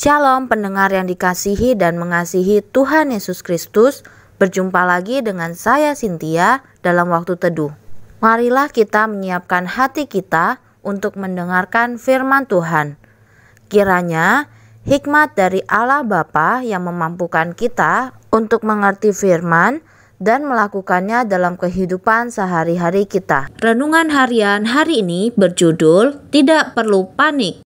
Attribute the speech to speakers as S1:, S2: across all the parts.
S1: Shalom pendengar yang dikasihi dan mengasihi Tuhan Yesus Kristus. Berjumpa lagi dengan saya Cynthia dalam waktu teduh. Marilah kita menyiapkan hati kita untuk mendengarkan firman Tuhan. Kiranya hikmat dari Allah Bapa yang memampukan kita untuk mengerti firman dan melakukannya dalam kehidupan sehari-hari kita. Renungan harian hari ini berjudul Tidak Perlu Panik.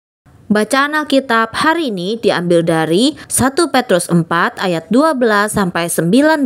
S1: Bacaan Alkitab hari ini diambil dari 1 Petrus 4 ayat 12 sampai 19.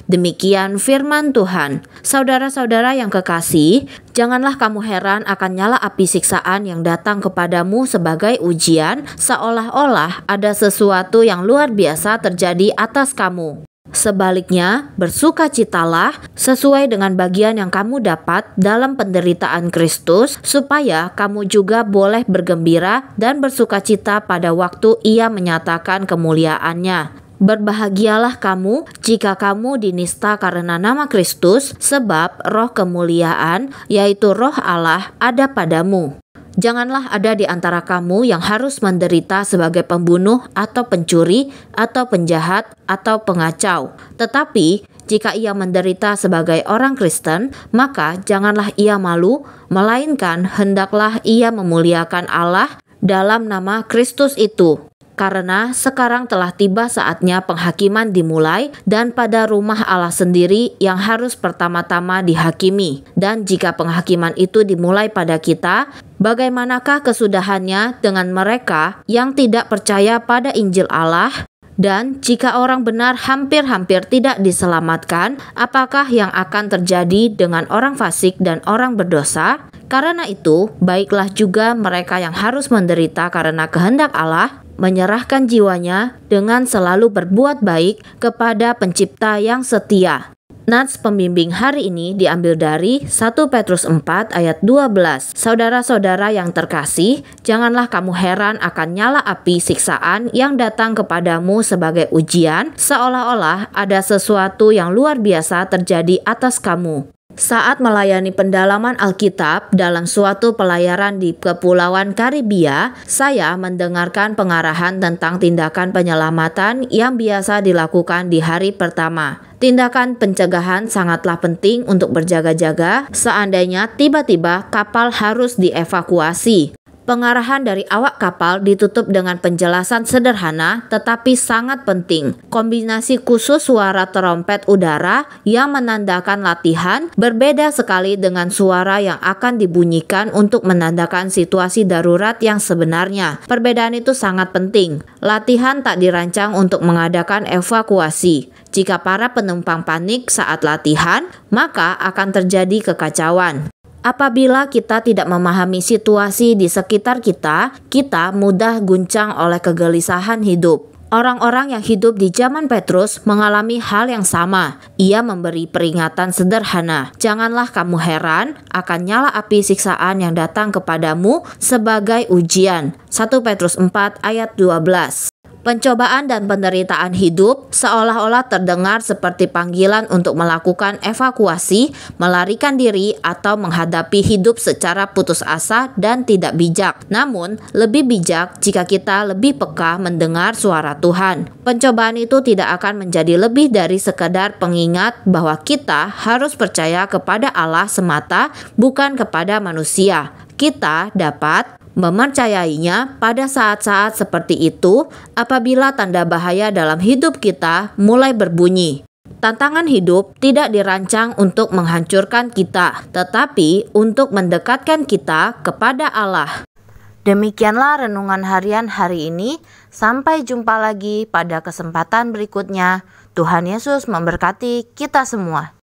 S1: Demikian firman Tuhan. Saudara-saudara yang kekasih, janganlah kamu heran akan nyala api siksaan yang datang kepadamu sebagai ujian, seolah-olah ada sesuatu yang luar biasa terjadi atas kamu. Sebaliknya, bersukacitalah sesuai dengan bagian yang kamu dapat dalam penderitaan Kristus, supaya kamu juga boleh bergembira dan bersukacita pada waktu Ia menyatakan kemuliaannya. Berbahagialah kamu jika kamu dinista karena nama Kristus, sebab roh kemuliaan, yaitu roh Allah, ada padamu. Janganlah ada di antara kamu yang harus menderita sebagai pembunuh atau pencuri atau penjahat atau pengacau. Tetapi jika ia menderita sebagai orang Kristen, maka janganlah ia malu, melainkan hendaklah ia memuliakan Allah dalam nama Kristus itu. Karena sekarang telah tiba saatnya penghakiman dimulai, dan pada rumah Allah sendiri yang harus pertama-tama dihakimi. Dan jika penghakiman itu dimulai pada kita, bagaimanakah kesudahannya dengan mereka yang tidak percaya pada Injil Allah? Dan jika orang benar hampir-hampir tidak diselamatkan, apakah yang akan terjadi dengan orang fasik dan orang berdosa? Karena itu, baiklah juga mereka yang harus menderita karena kehendak Allah, menyerahkan jiwanya dengan selalu berbuat baik kepada Pencipta yang setia. Nats pembimbing hari ini diambil dari 1 Petrus 4 ayat 12. Saudara-saudara yang terkasih, janganlah kamu heran akan nyala api siksaan yang datang kepadamu sebagai ujian, seolah-olah ada sesuatu yang luar biasa terjadi atas kamu. Saat melayani pendalaman Alkitab dalam suatu pelayaran di Kepulauan Karibia, saya mendengarkan pengarahan tentang tindakan penyelamatan yang biasa dilakukan di hari pertama. Tindakan pencegahan sangatlah penting untuk berjaga-jaga seandainya tiba-tiba kapal harus dievakuasi. Pengarahan dari awak kapal ditutup dengan penjelasan sederhana tetapi sangat penting. Kombinasi khusus suara trompet udara yang menandakan latihan berbeda sekali dengan suara yang akan dibunyikan untuk menandakan situasi darurat yang sebenarnya. Perbedaan itu sangat penting. Latihan tak dirancang untuk mengadakan evakuasi. Jika para penumpang panik saat latihan, maka akan terjadi kekacauan. Apabila kita tidak memahami situasi di sekitar kita, kita mudah guncang oleh kegelisahan hidup. Orang-orang yang hidup di zaman Petrus mengalami hal yang sama. Ia memberi peringatan sederhana. Janganlah kamu heran akan nyala api siksaan yang datang kepadamu sebagai ujian. 1 Petrus 4 ayat 12. Pencobaan dan penderitaan hidup seolah-olah terdengar seperti panggilan untuk melakukan evakuasi, melarikan diri, atau menghadapi hidup secara putus asa dan tidak bijak. Namun, lebih bijak jika kita lebih peka mendengar suara Tuhan. Pencobaan itu tidak akan menjadi lebih dari sekedar pengingat bahwa kita harus percaya kepada Allah semata, bukan kepada manusia. Kita dapat mempercayainya pada saat-saat seperti itu apabila tanda bahaya dalam hidup kita mulai berbunyi. Tantangan hidup tidak dirancang untuk menghancurkan kita, tetapi untuk mendekatkan kita kepada Allah. Demikianlah renungan harian hari ini. Sampai jumpa lagi pada kesempatan berikutnya. Tuhan Yesus memberkati kita semua.